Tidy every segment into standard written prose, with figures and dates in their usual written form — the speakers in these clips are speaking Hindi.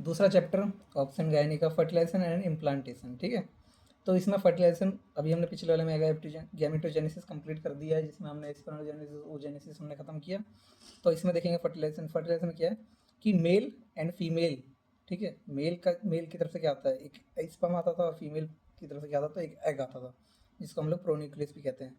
दूसरा चैप्टर ऑप्शन गायनी का फर्टिलाइजेशन एंड इम्प्लांटेशन, ठीक है। तो इसमें फर्टिलाइजेशन अभी हमने पिछले वाले में गैमेटोजेनेसिस कंप्लीट कर दिया है, जिसमें हमने स्पर्मोजेनेसिस ओजेनेसिस हमने खत्म किया। तो इसमें देखेंगे फर्टिलाइजेशन। फर्टिलाइजेशन क्या है कि मेल एंड फीमेल, ठीक है, मेल की तरफ से क्या आता है, एक स्पर्म आता था, और फीमेल की तरफ से क्या आता था, एक एग आता था, जिसको हम लोग प्रोन्यूक्लियस भी कहते हैं।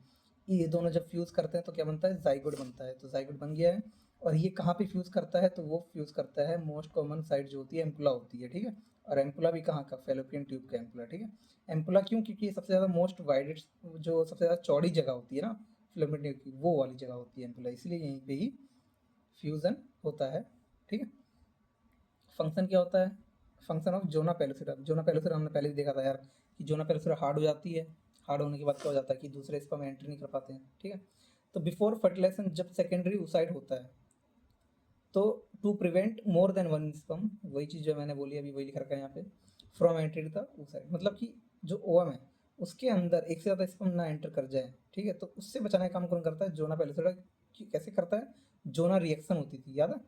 ये दोनों जब फ्यूज़ करते हैं तो क्या बनता है, जाइगोट बनता है। तो जाइगोट बन गया है। और ये कहाँ पे फ्यूज़ करता है, तो वो फ्यूज़ करता है मोस्ट कॉमन साइट जो होती है एम्पुला होती है, ठीक है। और एम्पुला भी कहाँ का, फेलोपियन ट्यूब का एम्पुला, ठीक है। एम्पुला क्यों, क्योंकि ये सबसे ज़्यादा मोस्ट वाइडेड, जो सबसे ज़्यादा चौड़ी जगह होती है ना फेलोपियन ट्यूब की, वो वाली जगह होती है एम्पुला, इसलिए यहीं पे ही फ्यूज़न होता है, ठीक है। फंक्शन क्या होता है, फंक्शन ऑफ जोना पेलोसिरा। जोना पेलोसिरा हमने पहले भी देखा था यार, कि जोना पेलोसिरा हार्ड हो जाती है। हार्ड होने के बाद क्या हो जाता है कि दूसरे स्पर्म एंट्री नहीं कर पाते हैं, ठीक है। तो बिफोर फर्टिलाइजेशन जब सेकेंडरी ओसाइट होता है, तो to prevent more than one sperm, वही चीज़ जो मैंने बोली अभी वही लिख रखा है यहाँ पे, from entry to the oocyte, मतलब कि जो ओवम है उसके अंदर एक से ज़्यादा स्पर्म ना एंटर कर जाए, ठीक है। तो उससे बचाने का काम कौन करता है, जोना पेलोसिरा। कैसे करता है, जोना रिएक्शन होती थी, याद है।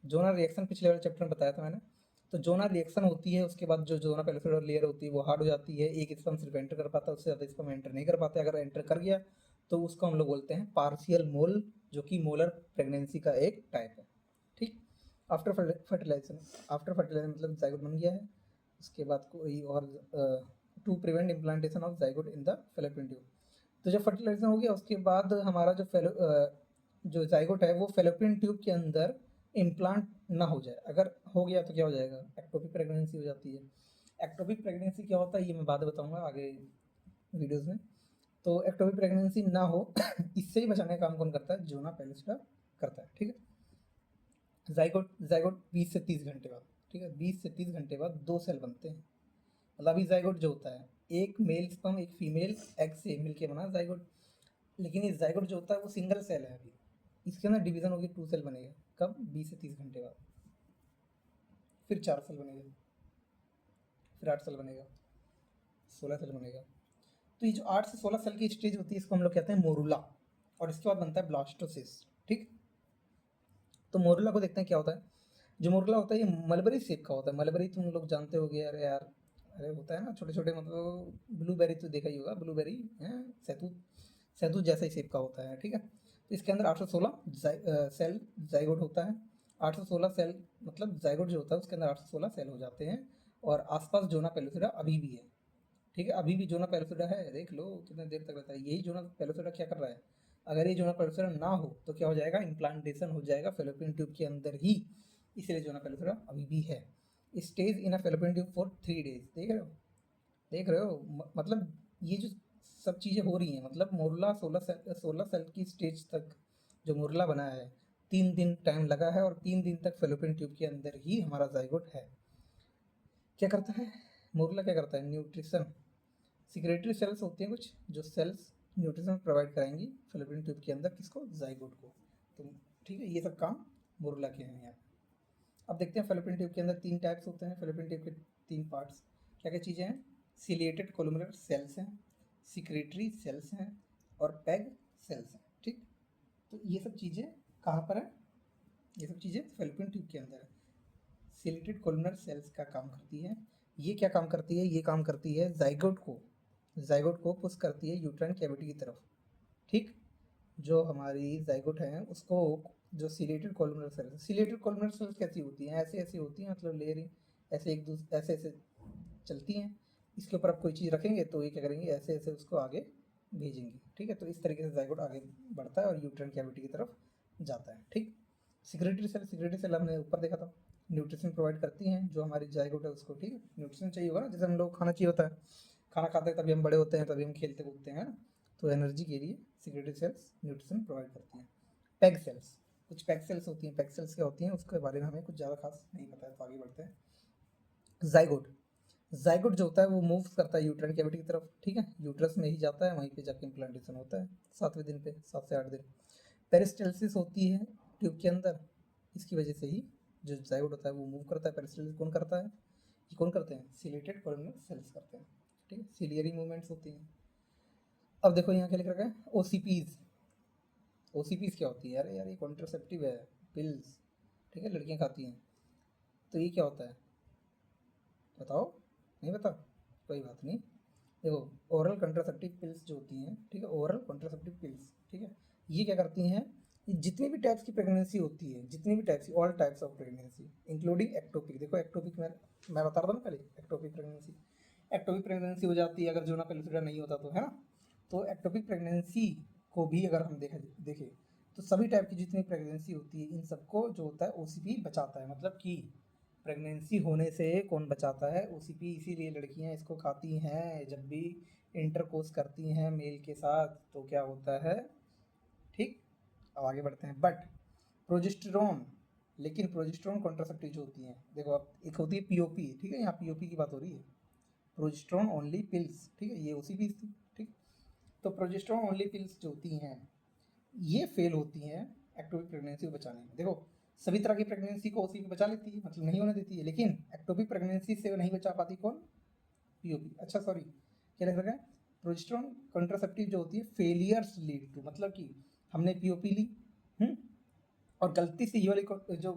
जोना रिएक्शन पिछले वाले चैप्टर में बताया था मैंने। तो जोना रिएक्शन होती है, उसके बाद जो जोना पेलोसिडर लेयर होती है वो हार्ड हो जाती है, एक स्पर्म सिर्फ एंटर कर पाता है, उससे ज़्यादा स्पर्म एंटर नहीं कर पाते। अगर एंटर कर गया तो उसको हम लोग बोलते हैं पार्शियल मोल, जो कि मोलर प्रेगनेंसी का एक टाइप है, ठीक। आफ्टर फर्टिलाइजेशन, आफ्टर फर्टिलाइजेशन मतलब जाइगोट बन गया है, उसके बाद कोई और to prevent implantation of zygote in the fallopian tube. तो जब फर्टिलाइजेशन हो गया उसके बाद हमारा जो जाइगोट है वो फेलोपियन ट्यूब के अंदर इम्प्लांट ना हो जाए। अगर हो गया तो क्या हो जाएगा, एक्टोपिक प्रेगनेंसी हो जाती है। एक्टोपिक प्रेगनेंसी क्या होता है ये मैं बाद में बताऊंगा आगे वीडियोस में। तो एक्टोपिक प्रेगनेंसी ना हो इससे ही बचाने का काम कौन करता है, जोना पेलोसिडा करता है, ठीक है। जाइगोट जाइगोट 20 से 30 घंटे बाद, ठीक है, 20 से 30 घंटे बाद दो सेल बनते हैं। मतलब अभी जाइगोट जो होता है, एक मेल स्पर्म एक फीमेल एग से मिलके बना जाइगोट। लेकिन ये जाइगोट जो होता है वो सिंगल सेल है अभी, इसके अंदर डिवीजन होगी, टू सेल बनेगा। कब, 20 से 30 घंटे बाद। फिर 4 सेल बनेगा, फिर 8 सेल बनेगा, 16 सेल बनेगा। तो ये जो 8 से 16 सेल की स्टेज होती है इसको हम लोग कहते हैं मोरूला। और इसके बाद बनता है ब्लास्टोसिस, ठीक। तो मोरूला को देखते हैं क्या होता है। जो मोरूला होता है ये मलबरी शेप का होता है। मलबरी तुम लोग जानते होगे, अरे यार, अरे होता है ना छोटे छोटे, मतलब ब्लूबेरी तो देखा ही होगा, ब्लूबेरी है, सहतूत, सहतूत जैसा ही शेप का होता है, ठीक है। तो इसके अंदर 816 सेल जाइगोट होता है। 816 सेल, मतलब जाइगोट जो होता है उसके अंदर 816 सेल हो जाते हैं। और आसपास जोना पेलोसिडा अभी भी है, ठीक है, अभी भी जोना पेलोसिडा है, देख लो कितने देर तक रहता है। यही जोना पेलोसिडा क्या कर रहा है, अगर ये जोना पेलोसिडा ना हो तो क्या हो जाएगा, इम्प्लांटेशन हो जाएगा फेलोपियन ट्यूब के अंदर ही। इसलिए जोना पेलोसिडा अभी भी है। Stage in a fallopian tube for 3 days, देख रहे हो, देख रहे हो, मतलब ये जो सब चीज़ें हो रही हैं, मतलब मोरला 16 सेल की स्टेज तक जो मोरला बना है, 3 दिन टाइम लगा है, और 3 दिन तक फेलोपियन ट्यूब के अंदर ही हमारा जाइगोट है। क्या करता है मोरला, क्या करता है, न्यूट्रिशन, सिक्रेटरी सेल्स होती हैं कुछ, जो सेल्स न्यूट्रिशन प्रोवाइड कराएंगी फेलोपियन ट्यूब के अंदर, किसको, जाइगोट को। तो ठीक है, ये सब काम मोरला के हैं यहाँ। अब देखते हैं फेलोपियन ट्यूब के अंदर 3 टाइप्स होते हैं, फेलोपियन ट्यूब के 3 पार्ट्स। क्या क्या चीज़ें हैं, सिलिएटेड कोलुमनर सेल्स हैं, सिक्रेटरी सेल्स हैं, और पैग सेल्स हैं, ठीक। तो ये सब चीज़ें कहाँ पर है, ये सब चीज़ें फेलोपियन ट्यूब के अंदर है। सिलेटेड कोलुनर सेल्स का काम करती है, ये क्या काम करती है, ये काम करती है जाइगोट को पुश करती है यूट्राइन कैविटी की तरफ, ठीक। जो हमारी जाइगोट है उसको, जो सिलेटेड कोलुनर सेल्स कैसी होती हैं, ऐसे ऐसे होती हैं, मतलब लेयरिंग, ऐसे एक दूसरे ऐसे ऐसे चलती हैं। इसके ऊपर आप कोई चीज़ रखेंगे तो ये क्या करेंगे, ऐसे ऐसे उसको आगे भेजेंगी, ठीक है। तो इस तरीके से जाइगोट आगे बढ़ता है और यूट्राइन कैविटी की तरफ जाता है, ठीक। सिक्रेटरी सेल हमने ऊपर देखा था, न्यूट्रिशन प्रोवाइड करती हैं जो हमारी जाइगोट है उसको, ठीक है। न्यूट्रिशन चाहिए होगा ना, जैसे हम लोग खाना चाहिए होता है, खाना खाते हैं तभी हम बड़े होते हैं, तभी हम खेलते कूदते हैं, है ना। तो एनर्जी के लिए सिक्रेटरी सेल्स न्यूट्रिशन प्रोवाइड करती हैं। पैग सेल्स, कुछ पैग सेल्स होती हैं, पैग सेल्स क्या होती हैं उसके बारे में हमें कुछ ज़्यादा खास नहीं पता है, तो आगे बढ़ते हैं। जाइगोट, जाइगोट जो होता है वो मूव करता है यूट्राइन कैविटी की तरफ, ठीक है, यूट्रस में ही जाता है, वहीं पे जाके इम्प्लांटेशन होता है 7वें दिन पे, 7 से 8 दिन। पेरिस्टेल्सिस होती है ट्यूब के अंदर, इसकी वजह से ही जो जाइगोट होता है वो मूव करता है। पेरिस्टेल्सिस कौन करता है, ये कौन करते हैं, सिलेटेड कोलुनर सेल्स करते हैं, ठीक है, सिलियरी मूवमेंट्स होती हैं। अब देखो यहाँ क्या लिख रखा है, ओसीपीज। ओसीपीज क्या होती है, अरे यार ये कॉन्ट्रासेप्टिव है, पिल्स, ठीक है, लड़कियाँ खाती हैं। तो ये क्या होता है, बताओ, नहीं बता, कोई बात नहीं। देखो ओरल कंट्रासेप्टिव पिल्स जो होती हैं, ठीक है, ओरल कंट्रासेप्टिव पिल्स, ठीक है, ये क्या करती हैं, ये जितनी भी टाइप्स की प्रेगनेंसी होती है, जितनी भी टाइप्स की, all types of pregnancy including ectopic. देखो एक्टोपिक मैं बता रहा था ना पहले, एक्टोपिक प्रेगनेंसी, एक्टोपिक प्रेगनेंसी हो जाती है अगर जोना पेलुसिडा नहीं होता तो, है ना। तो एक्टोपिक प्रेगनेंसी को भी अगर हम देखें तो सभी टाइप की जितनी प्रेगनेंसी होती है, इन सबको जो होता है ओसीपी बचाता है। मतलब कि प्रेगनेंसी होने से कौन बचाता है, ओसीपी। इसीलिए लड़कियां इसको खाती हैं जब भी इंटरकोर्स करती हैं मेल के साथ, तो क्या होता है, ठीक। अब आगे बढ़ते हैं। बट प्रोजेस्टेरॉन, लेकिन प्रोजेस्टेरॉन कॉन्ट्रासेप्टिव जो होती हैं, देखो अब एक होती है पीओपी, ठीक है, यहाँ पीओपी की बात हो रही है, प्रोजेस्टेरॉन ओनली पिल्स, ठीक है, ये ओसीपी थी, ठीक। तो प्रोजेस्टेरॉन ओनली पिल्स जो होती हैं, ये फेल होती हैं एक्टोपिक प्रेगनेंसी को बचाने में। देखो सभी तरह की प्रेगनेंसी को ओसीपी बचा लेती है, मतलब नहीं होने देती है, लेकिन एक्टोपिक प्रेगनेंसी से नहीं बचा पाती कौन, पीओपी। अच्छा सॉरी, क्या लिख रखा है, प्रोजेस्टेरॉन कंट्रासेप्टिव जो होती है फेलियर्स लीड टू, मतलब कि हमने पीओपी ली, और गलती से ये वाली जो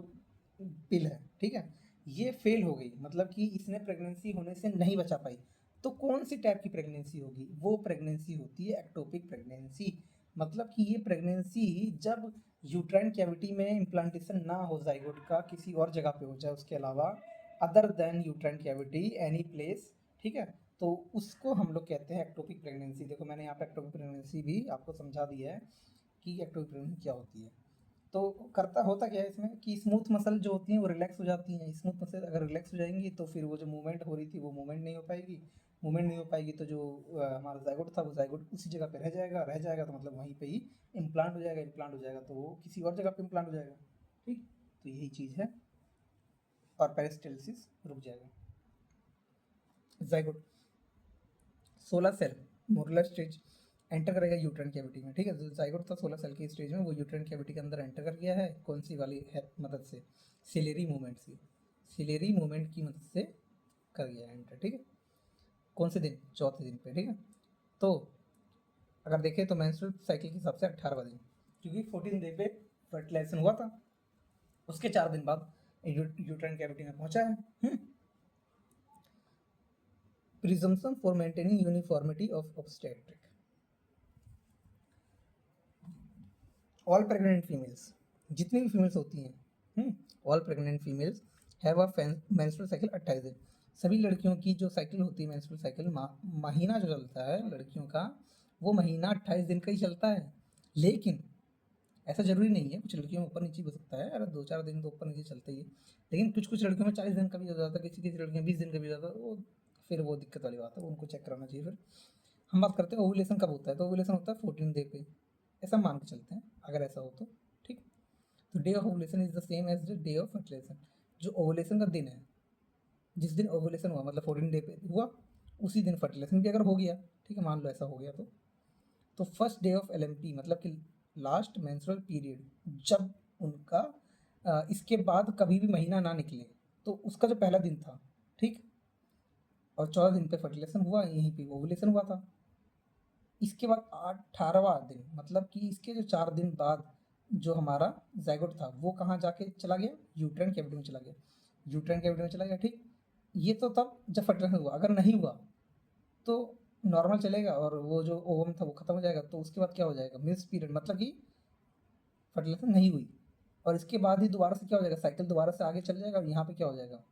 पिल है, ठीक है, ये फेल हो गई, मतलब कि इसने प्रेगनेंसी होने से नहीं बचा पाई, तो कौन सी टाइप की प्रेगनेंसी होगी, वो प्रेगनेंसी होती है एक्टोपिक प्रेगनेंसी। मतलब कि ये प्रेगनेंसी जब यूट्राइन कैविटी में इम्प्लांटेशन ना हो जाइगोट का, किसी और जगह पे हो जाए उसके अलावा, other than uterine cavity any place, ठीक है, तो उसको हम लोग कहते हैं एक्टोपिक प्रेगनेंसी। देखो मैंने यहाँ पे एक्टोपिक प्रेगनेंसी भी आपको समझा दिया है कि एक्टोपिक प्रेगनेंसी क्या होती है। तो करता होता क्या है इसमें कि स्मूथ मसल जो होती हैं वो रिलैक्स हो जाती हैं। स्मूथ मसल अगर रिलैक्स हो जाएंगी तो फिर वो जो मूवमेंट हो रही थी वो मूवमेंट नहीं हो पाएगी। मूवमेंट नहीं हो पाएगी तो जो हमारा जाइगोट था वो जाइगोट उसी जगह पे रह जाएगा, तो मतलब वहीं पे ही इम्प्लांट हो जाएगा। इम्प्लांट हो जाएगा तो वो किसी और जगह पे इम्प्लांट हो जाएगा, ठीक। तो यही चीज़ है, और पेरिस्टेलिसिस रुक जाएगा। जाइगोट 16 सेल मोरलर स्टेज एंटर करेगा यूट्राइन कैविटी में, ठीक है। जो जाइगोट था 16 सेल की स्टेज में, वो यूट्राइन कैविटी के अंदर एंटर कर गया है, कौन सी वाली है मदद से, सिलेरी मूवमेंट से, सिलेरी मूवमेंट की मदद से कर गया एंटर, ठीक है। कौन से दिन, चौथे दिन पे, ठीक है। तो अगर देखें तो मेंस्ट्रुअल साइकिल के हिसाब से 18वां दिन, क्योंकि 14 डे पे फर्टिलाइजेशन हुआ था, उसके 4 दिन बाद यूट्राइन कैविटी में पहुंचा है। Presumption for maintaining uniformity of obstetric, all pregnant females, जितनी भी फीमेल्स होती हैं, all pregnant females have a menstrual cycle 28 दिन। सभी लड़कियों की जो साइकिल होती है मेंस्ट्रुअल साइकिल, महीना जो चलता है लड़कियों का, वो महीना 28 दिन का ही चलता है। लेकिन ऐसा जरूरी नहीं है, कुछ लड़कियों में ऊपर नीचे हो सकता है, अगर 2-4 दिन तो ऊपर नीचे चलता ही है, लेकिन कुछ कुछ लड़कियों में 40 दिन का भी हो जाता है, किसी किसी लड़कियों में 20 दिन का भी हो जाता है, वो फिर वो दिक्कत वाली बात है, उनको चेक कराना चाहिए। फिर हम बात करते हैं ओवुलेशन कब होता है, तो ओवुलेशन होता है 14 डे पे, ऐसा मान के चलते हैं अगर ऐसा हो तो, ठीक। तो day of ovulation is the same as the day of fertilization. जो ओवुलेशन का दिन है, जिस दिन ओवुलेशन हुआ मतलब 14 डे पे हुआ, उसी दिन फर्टिलाइजेशन भी अगर हो गया, ठीक है, मान लो ऐसा हो गया तो फर्स्ट डे ऑफ एलएमपी मतलब कि लास्ट मेंस्ट्रुअल पीरियड, जब उनका इसके बाद कभी भी महीना ना निकले, तो उसका जो पहला दिन था, ठीक, और 14 दिन पे फर्टिलाइजेशन हुआ, यहीं पे ओवुलेशन हुआ था। इसके बाद 18वां दिन मतलब कि इसके जो 4 दिन बाद जो हमारा जाइगोट था वो कहाँ जाके चला गया, यूट्राइन कैविटी में चला गया, यूट्राइन कैविटी में चला गया, ठीक। ये तो तब जब फर्टिलाइजेशन हुआ, अगर नहीं हुआ तो नॉर्मल चलेगा और वो जो ओवम था वो खत्म हो जाएगा, तो उसके बाद क्या हो जाएगा, मिस पीरियड, मतलब कि फर्टिलाइजेशन नहीं हुई, और इसके बाद ही दोबारा से क्या हो जाएगा, साइकिल दोबारा से आगे चल जाएगा, और यहाँ पे क्या हो जाएगा,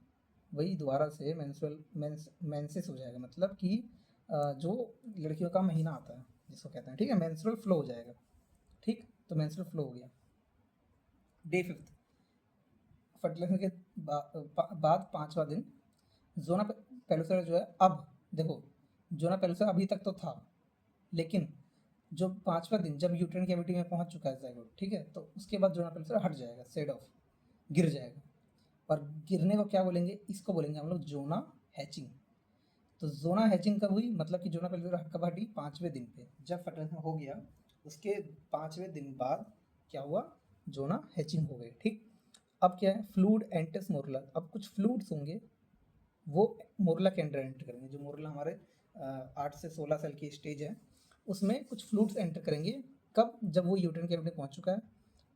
वही दोबारा से मेंसेस हो जाएगा, मतलब कि जो लड़कियों का महीना आता है जिसको कहते हैं, ठीक है, मेंस्ट्रुअल फ्लो हो जाएगा, ठीक। तो मेंस्ट्रुअल फ्लो हो गया। डे 5 फर्टिलाइजेशन के बाद 5वां दिन जोना पेलुसा जो है, अब देखो जोना पेलुसा अभी तक तो था, लेकिन जो 5वां दिन जब यूट्राइन कैविटी में पहुंच चुका है जाइगोट, ठीक है, तो उसके बाद जोना पेलुसा हट जाएगा, सेड ऑफ, गिर जाएगा। और गिरने को क्या बोलेंगे, इसको बोलेंगे हम लोग जोना हैचिंग। तो जोना हैचिंग कब हुई, मतलब कि जोना पेलुसा कब हटी, 5वें दिन पे, जब फर्टिलाइजेशन हो गया उसके 5वें दिन बाद क्या हुआ, जोना हैचिंग हो गए, ठीक। अब क्या है, फ्लूड एंटस मोरला, अब कुछ फ्लूड्स होंगे वो मोरला के अंडर एंटर करेंगे। जो मोरला हमारे 8 से 16 साल की स्टेज है, उसमें कुछ फ्लूड्स एंटर करेंगे, कब, जब वो यूट्राइन कैविटी में पहुंच चुका है,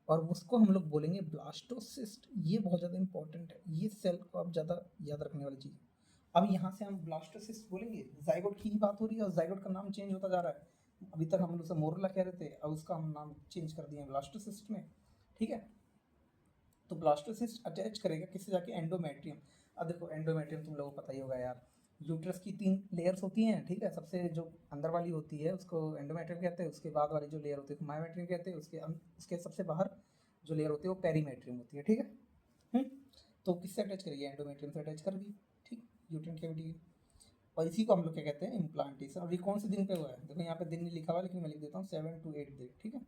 और उसको हम लोग बोलेंगे ब्लास्टोसिस्ट। ये बहुत ज़्यादा इंपॉर्टेंट है, ये सेल को आप ज़्यादा याद रखने वाली चीज़। अब यहाँ से हम ब्लास्टोसिस्ट बोलेंगे, जाइगोट की ही बात हो रही है और जाइगोट का नाम चेंज होता जा रहा है। अभी तक हम उसे मोरला कह रहे थे, अब उसका हम नाम चेंज कर दिए ब्लास्टोसिस्ट में, ठीक है। तो ब्लास्टोसिस्ट अटैच करेगा किससे जाके, एंडोमेट्रियम। अब देखो एंडोमेट्रियम तुम लोगों को पता ही होगा यार, यूट्रस की 3 लेयर्स होती हैं, ठीक है। सबसे जो अंदर वाली होती है उसको एंडोमेट्रियम कहते हैं, उसके बाद वाली जो लेयर होती है मायोमेट्रियम कहते हैं, उसके सबसे बाहर जो लेयर होती है वो पेरीमेट्रियम होती है, ठीक है। हम्म, तो किससे अटैच करेगी, एंडोमेट्रियम से अटैच कर दी, ठीक, यूट्रन कैविटी। और इसी को हम लोग क्या कहते हैं, इम्प्लांटेशन। और ये कौन से दिन पे हुआ है, देखो यहाँ पे दिन नहीं लिखा हुआ लेकिन मैं लिख देता हूँ 7 to 8 डे, ठीक है।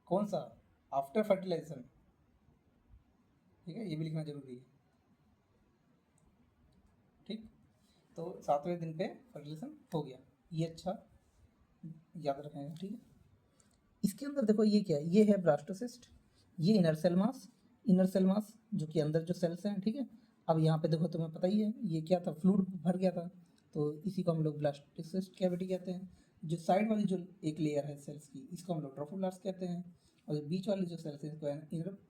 कौन सा, आफ्टर फर्टिलाइजेशन, ठीक है, ये भी लिखना जरूरी है, ठीक। तो 7वें दिन पे फर्टिलाइजेशन हो गया, ये अच्छा याद रखेंगे, ठीक है। इसके अंदर देखो ये क्या है, ये है ब्लास्टोसिस्ट, ये इनर सेल मास जो कि अंदर जो सेल्स हैं, ठीक है। अब यहाँ पे देखो तुम्हें पता ही है ये क्या था, फ्लूइड भर गया था, तो इसी को हम लोग ब्लास्टोसिस्ट कैविटी कहते हैं। जो साइड वाली जो एक लेयर है सेल्स की, इसको हम लोग ट्रोफोब्लास्ट कहते हैं, और जो बीच वाली जो सेल्स है इसको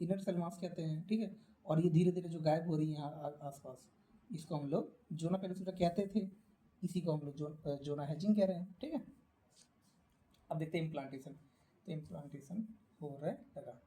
इनर सेल मास कहते हैं, ठीक है। और ये धीरे धीरे जो गायब हो रही है यहाँ आसपास, इसको हम लोग जोना पेनिसुला कहते थे, इसी को हम लोग जोना हैजिंग कह रहे हैं, ठीक है। अब देखते हैं इम्प्लांटेशन, तो इम्प्लांटेशन हो रहा है लगा।